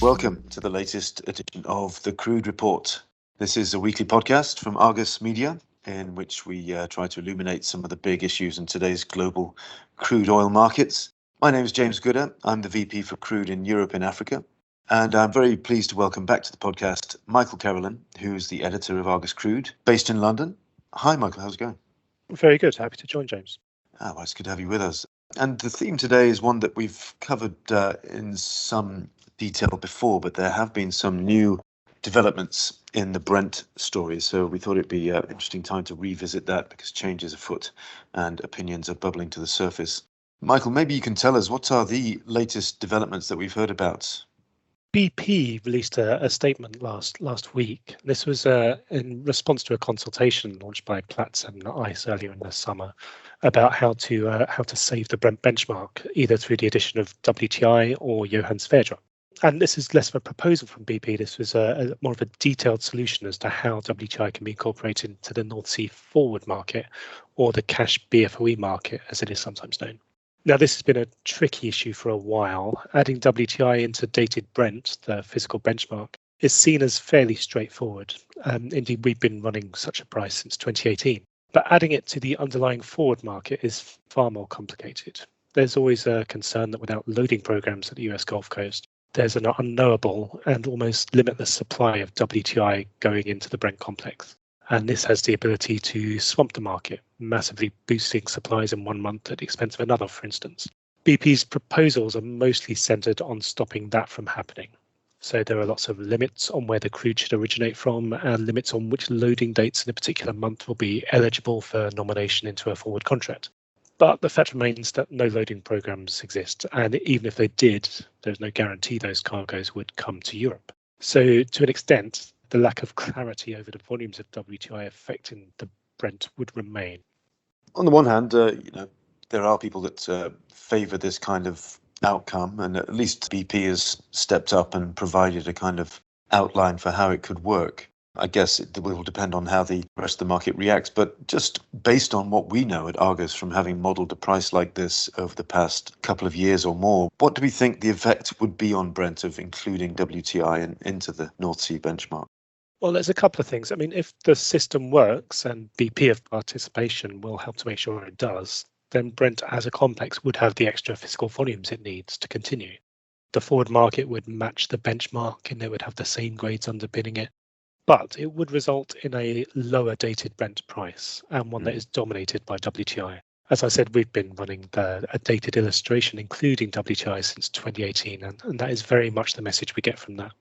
Welcome to the latest edition of the Crude Report. This is a weekly podcast from Argus Media in which we try to illuminate some of the big issues in today's global crude oil markets. My name is James Gooder. I'm the VP for Crude in Europe and Africa. And I'm very pleased to welcome back to the podcast Michael Carolan, who's the editor of Argus Crude, based in London. Hi, Michael. How's it going? Very good. Happy to join, James. Well, it's good to have you with us. And the theme today is one that we've covered in some detail before, but there have been some new developments in the Brent story. So we thought it'd be an interesting time to revisit that because change is afoot and opinions are bubbling to the surface. Michael, maybe you can tell us what are the latest developments that we've heard about? BP released a statement last week. This was in response to a consultation launched by Platts and ICE earlier in the summer about how to save the Brent benchmark, either through the addition of WTI or Johan Sverdrup. And this is less of a proposal from BP. This was more of a detailed solution as to how WTI can be incorporated into the North Sea forward market, or the cash BFOE market, as it is sometimes known. Now, this has been a tricky issue for a while. Adding WTI into Dated Brent, the physical benchmark, is seen as fairly straightforward. Indeed, we've been running such a price since 2018. But adding it to the underlying forward market is far more complicated. There's always a concern that without loading programs at the US Gulf Coast, there's an unknowable and almost limitless supply of WTI going into the Brent complex. And this has the ability to swamp the market, massively boosting supplies in 1 month at the expense of another, for instance. BP's proposals are mostly centred on stopping that from happening. So there are lots of limits on where the crude should originate from and limits on which loading dates in a particular month will be eligible for nomination into a forward contract. But the fact remains that no loading programs exist, and even if they did, there's no guarantee those cargoes would come to Europe. So to an extent, the lack of clarity over the volumes of WTI affecting the Brent would remain. On the one hand, there are people that favour this kind of outcome, and at least BP has stepped up and provided a kind of outline for how it could work. I guess it will depend on how the rest of the market reacts, but just based on what we know at Argus from having modelled a price like this over the past couple of years or more, what do we think the effect would be on Brent of including WTI into the North Sea benchmark? Well, there's a couple of things. I mean, if the system works and BP of participation will help to make sure it does, then Brent as a complex would have the extra physical volumes it needs to continue. The forward market would match the benchmark and it would have the same grades underpinning it. But it would result in a lower dated Brent price and one that is dominated by WTI. As I said, we've been running a dated illustration, including WTI, since 2018, and that is very much the message we get from that.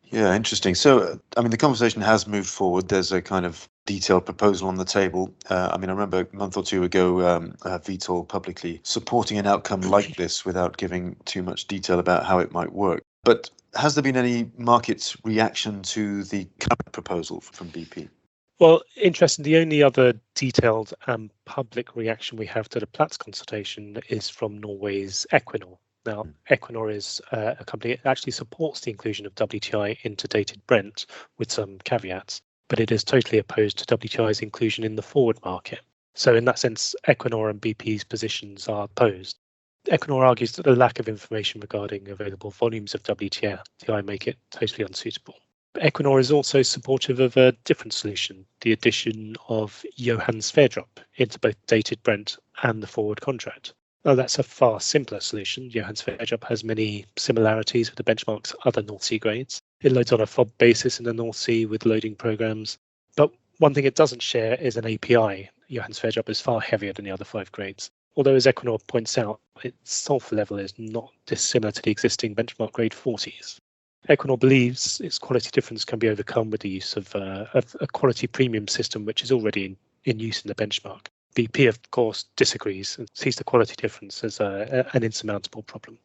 Yeah, interesting. So, the conversation has moved forward. There's a kind of detailed proposal on the table. I remember a month or two ago, Vitol publicly supporting an outcome like this without giving too much detail about how it might work. But has there been any market reaction to the current proposal from BP? Well, interesting. The only other detailed and public reaction we have to the Platts consultation is from Norway's Equinor. Now, Equinor is a company that actually supports the inclusion of WTI into Dated Brent with some caveats, but it is totally opposed to WTI's inclusion in the forward market. So in that sense, Equinor and BP's positions are opposed. Equinor argues that the lack of information regarding available volumes of WTI make it totally unsuitable. But Equinor is also supportive of a different solution, the addition of Johan Sverdrup into both Dated Brent and the forward contract. Now, that's a far simpler solution. Johan Sverdrup has many similarities with the benchmark's other North Sea grades. It loads on a FOB basis in the North Sea with loading programs. But one thing it doesn't share is an API. Johan Sverdrup is far heavier than the other 5 grades. Although, as Equinor points out, its sulfur level is not dissimilar to the existing benchmark grade 40s. Equinor believes its quality difference can be overcome with the use of a quality premium system, which is already in use in the benchmark. BP, of course, disagrees and sees the quality difference as an insurmountable problem.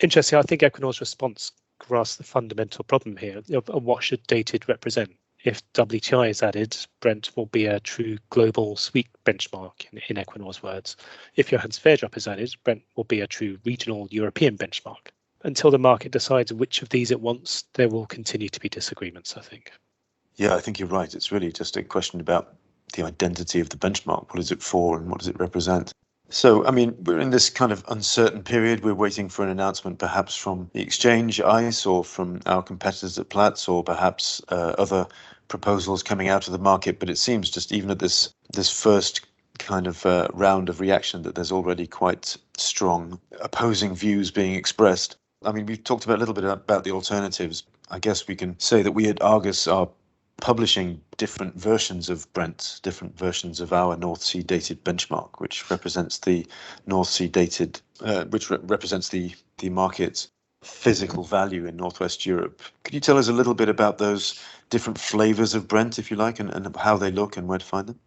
Interesting, I think Equinor's response grasps the fundamental problem here of what should dated represent. If WTI is added, Brent will be a true global sweet benchmark, in Equinor's words. If Johan Sverdrup is added, Brent will be a true regional European benchmark. Until the market decides which of these it wants, there will continue to be disagreements, I think. Yeah, I think you're right. It's really just a question about the identity of the benchmark. What is it for and what does it represent? So, I mean, we're in this kind of uncertain period. We're waiting for an announcement perhaps from the exchange, ICE, or from our competitors at Platts, or perhaps other proposals coming out of the market. But it seems just even at this first kind of round of reaction that there's already quite strong opposing views being expressed. I mean, we've talked about a little bit about the alternatives. I guess we can say that we at Argus are publishing different versions of Brent, different versions of our North Sea dated benchmark, which represents the North Sea dated, represents the market's physical value in Northwest Europe. Could you tell us a little bit about those different flavors of Brent, if you like, and how they look and where to find them?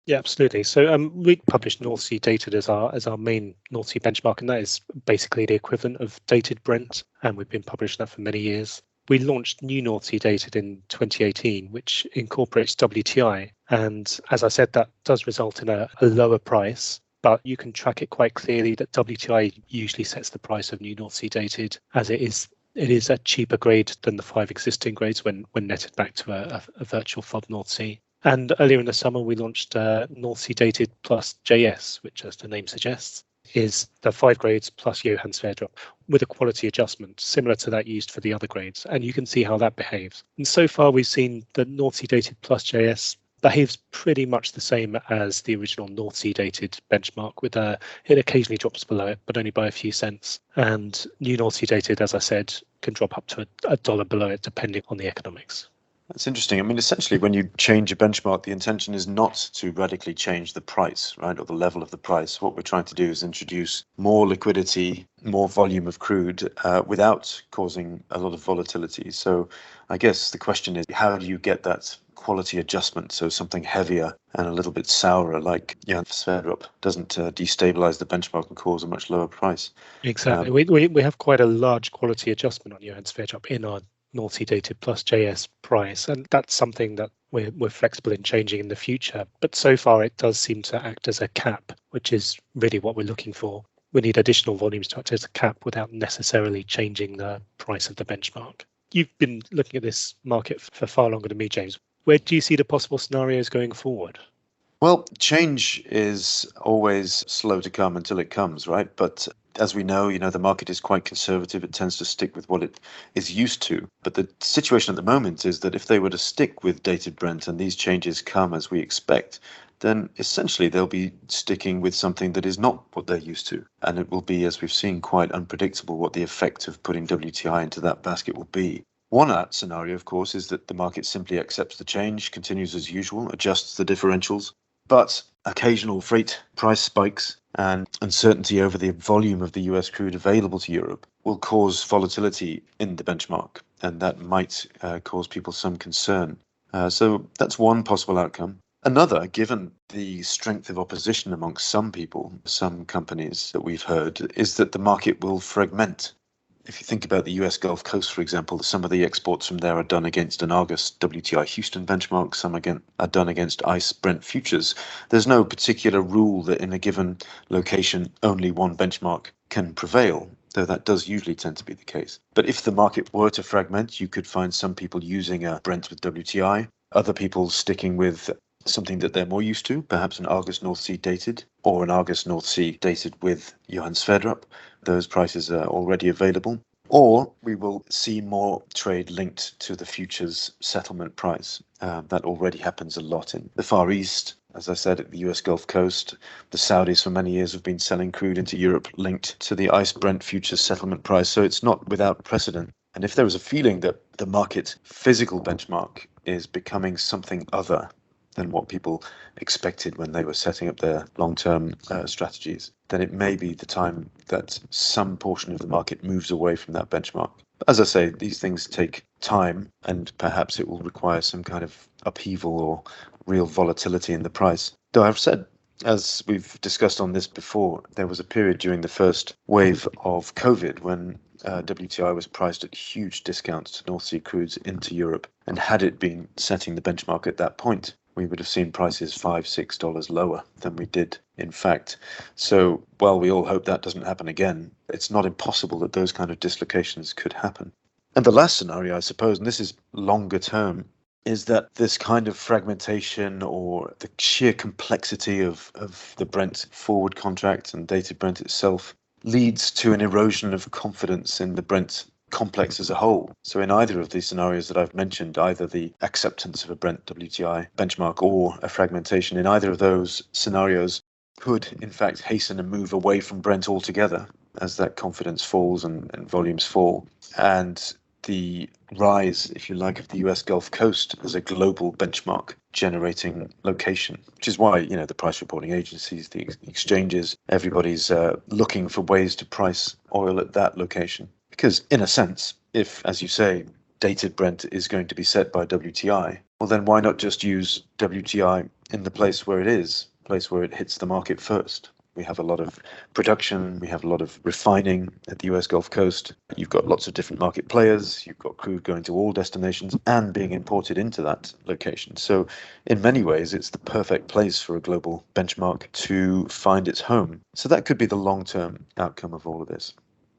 Yeah, absolutely. So we publish North Sea Dated as our main North Sea benchmark, and that is basically the equivalent of Dated Brent, and we've been publishing that for many years. We launched new North Sea Dated in 2018, which incorporates WTI, and as I said, that does result in a lower price, but you can track it quite clearly that WTI usually sets the price of new North Sea Dated, as it is a cheaper grade than the 5 existing grades when netted back to a virtual FOB North Sea. And earlier in the summer, we launched North Sea Dated plus JS, which, as the name suggests, is the 5 grades plus Johan Sverdrup with a quality adjustment similar to that used for the other grades. And you can see how that behaves. And so far, we've seen the North Sea Dated plus JS behaves pretty much the same as the original North Sea Dated benchmark, with it occasionally drops below it, but only by a few cents. And new North Sea Dated, as I said, can drop up to a dollar below it, depending on the economics. That's interesting. I mean, essentially, when you change a benchmark, the intention is not to radically change the price, right, or the level of the price. What we're trying to do is introduce more liquidity, more volume of crude without causing a lot of volatility. So I guess the question is, how do you get that quality adjustment so something heavier and a little bit sourer, like Johan Sverdrup, doesn't destabilize the benchmark and cause a much lower price? Exactly. We have quite a large quality adjustment on Johan Sverdrup in our North Sea Dated plus JS price, and that's something that we're flexible in changing in the future. But so far, it does seem to act as a cap, which is really what we're looking for. We need additional volumes to act as a cap without necessarily changing the price of the benchmark. You've been looking at this market for far longer than me, James. Where do you see the possible scenarios going forward? Well, change is always slow to come until it comes, right? But as we know, the market is quite conservative. It tends to stick with what it is used to. But the situation at the moment is that if they were to stick with Dated Brent and these changes come as we expect, then essentially they'll be sticking with something that is not what they're used to. And it will be, as we've seen, quite unpredictable what the effect of putting WTI into that basket will be. One scenario, of course, is that the market simply accepts the change, continues as usual, adjusts the differentials. But occasional freight price spikes and uncertainty over the volume of the US crude available to Europe will cause volatility in the benchmark, and that might cause people some concern. So that's one possible outcome. Another, given the strength of opposition amongst some people, some companies that we've heard, is that the market will fragment. If you think about the US Gulf Coast, for example, some of the exports from there are done against an Argus WTI Houston benchmark, some again are done against ICE Brent futures. There's no particular rule that in a given location only one benchmark can prevail, though that does usually tend to be the case. But if the market were to fragment, you could find some people using a Brent with WTI, other people sticking with something that they're more used to, perhaps an Argus North Sea dated or an Argus North Sea dated with Johan Sverdrup. Those prices are already available. Or we will see more trade linked to the futures settlement price. That already happens a lot in the Far East. As I said, at the US Gulf Coast, the Saudis for many years have been selling crude into Europe linked to the ICE Brent futures settlement price. So it's not without precedent. And if there was a feeling that the market physical benchmark is becoming something other than what people expected when they were setting up their long-term strategies, then it may be the time that some portion of the market moves away from that benchmark. But as I say, these things take time, and perhaps it will require some kind of upheaval or real volatility in the price. Though I've said, as we've discussed on this before, there was a period during the first wave of COVID when WTI was priced at huge discounts to North Sea crudes into Europe. And had it been setting the benchmark at that point, we would have seen prices $5-6 lower than we did, in fact. So while we all hope that doesn't happen again, it's not impossible that those kind of dislocations could happen. And the last scenario, I suppose, and this is longer term, is that this kind of fragmentation or the sheer complexity of the Brent forward contract and Dated Brent itself leads to an erosion of confidence in the Brent complex as a whole. So in either of these scenarios that I've mentioned, either the acceptance of a Brent WTI benchmark or a fragmentation, in either of those scenarios could in fact hasten a move away from Brent altogether as that confidence falls and volumes fall. And the rise, if you like, of the US Gulf Coast as a global benchmark generating location, which is why, the price reporting agencies, the exchanges, everybody's looking for ways to price oil at that location. Because in a sense, if, as you say, Dated Brent is going to be set by WTI, well, then why not just use WTI in the place where it is, place where it hits the market first? We have a lot of production, we have a lot of refining at the US Gulf Coast. You've got lots of different market players, you've got crude going to all destinations and being imported into that location. So in many ways, it's the perfect place for a global benchmark to find its home. So that could be the long-term outcome of all of this.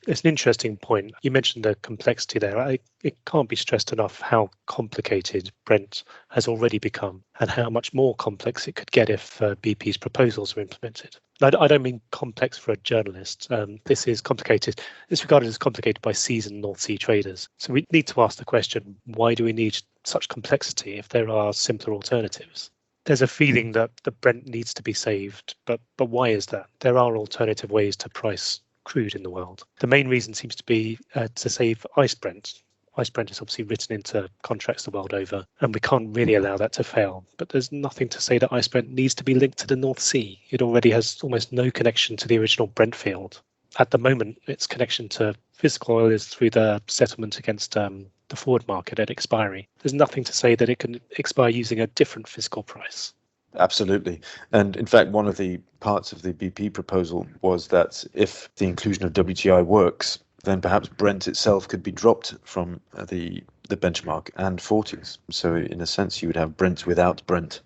It's an interesting point. You mentioned the complexity there. It can't be stressed enough how complicated Brent has already become and how much more complex it could get if BP's proposals are implemented. I don't mean complex for a journalist. This is complicated. It's regarded as complicated by seasoned North Sea traders. So we need to ask the question, why do we need such complexity if there are simpler alternatives? There's a feeling that the Brent needs to be saved, but why is that? There are alternative ways to price crude in the world. The main reason seems to be to save ICE Brent. ICE Brent is obviously written into contracts the world over, and we can't really allow that to fail. But there's nothing to say that ICE Brent needs to be linked to the North Sea. It already has almost no connection to the original Brent field. At the moment, its connection to physical oil is through the settlement against the forward market at expiry. There's nothing to say that it can expire using a different physical price. Absolutely. And in fact, one of the parts of the BP proposal was that if the inclusion of WTI works, then perhaps Brent itself could be dropped from the benchmark and Forties. So in a sense, you would have Brent without Brent,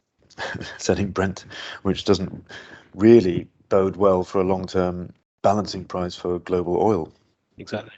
setting Brent, which doesn't really bode well for a long-term balancing price for global oil. Exactly.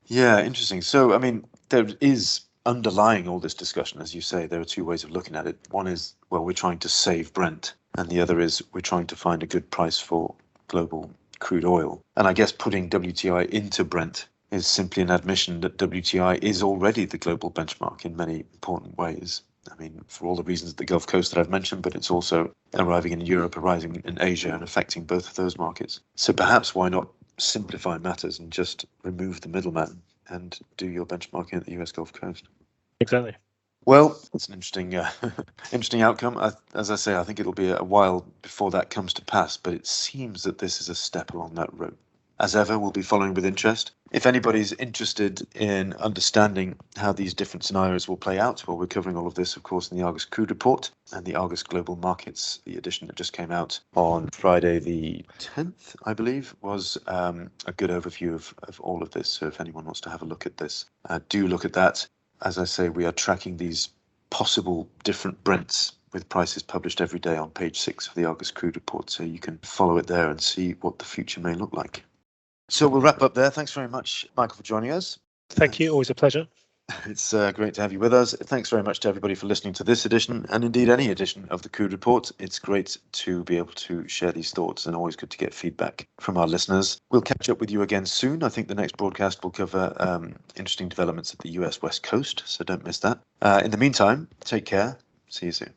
Yeah, interesting. So, I mean, there is underlying all this discussion, as you say, there are two ways of looking at it. One is, well, we're trying to save Brent, and the other is we're trying to find a good price for global crude oil. And I guess putting WTI into Brent is simply an admission that WTI is already the global benchmark in many important ways. I mean, for all the reasons at the Gulf Coast that I've mentioned, but it's also arriving in Europe, arriving in Asia, and affecting both of those markets. So perhaps why not simplify matters and just remove the middleman and do your benchmarking at the US Gulf Coast? Exactly. Well, it's an interesting, interesting outcome. As I say, I think it'll be a while before that comes to pass, but it seems that this is a step along that road. As ever, we'll be following with interest. If anybody's interested in understanding how these different scenarios will play out, well, we're covering all of this, of course, in the Argus Crude Report and the Argus Global Markets, the edition that just came out on Friday the 10th, I believe, was a good overview of all of this. So if anyone wants to have a look at this, do look at that. As I say, we are tracking these possible different Brents with prices published every day on page 6 of the Argus Crude Report, so you can follow it there and see what the future may look like. So we'll wrap up there. Thanks very much, Michael, for joining us. Thank you. Always a pleasure. It's great to have you with us. Thanks very much to everybody for listening to this edition, and indeed any edition of the Crude Report. It's great to be able to share these thoughts, and always good to get feedback from our listeners. We'll catch up with you again soon. I think the next broadcast will cover interesting developments at the US West Coast, so don't miss that. In the meantime, take care. See you soon.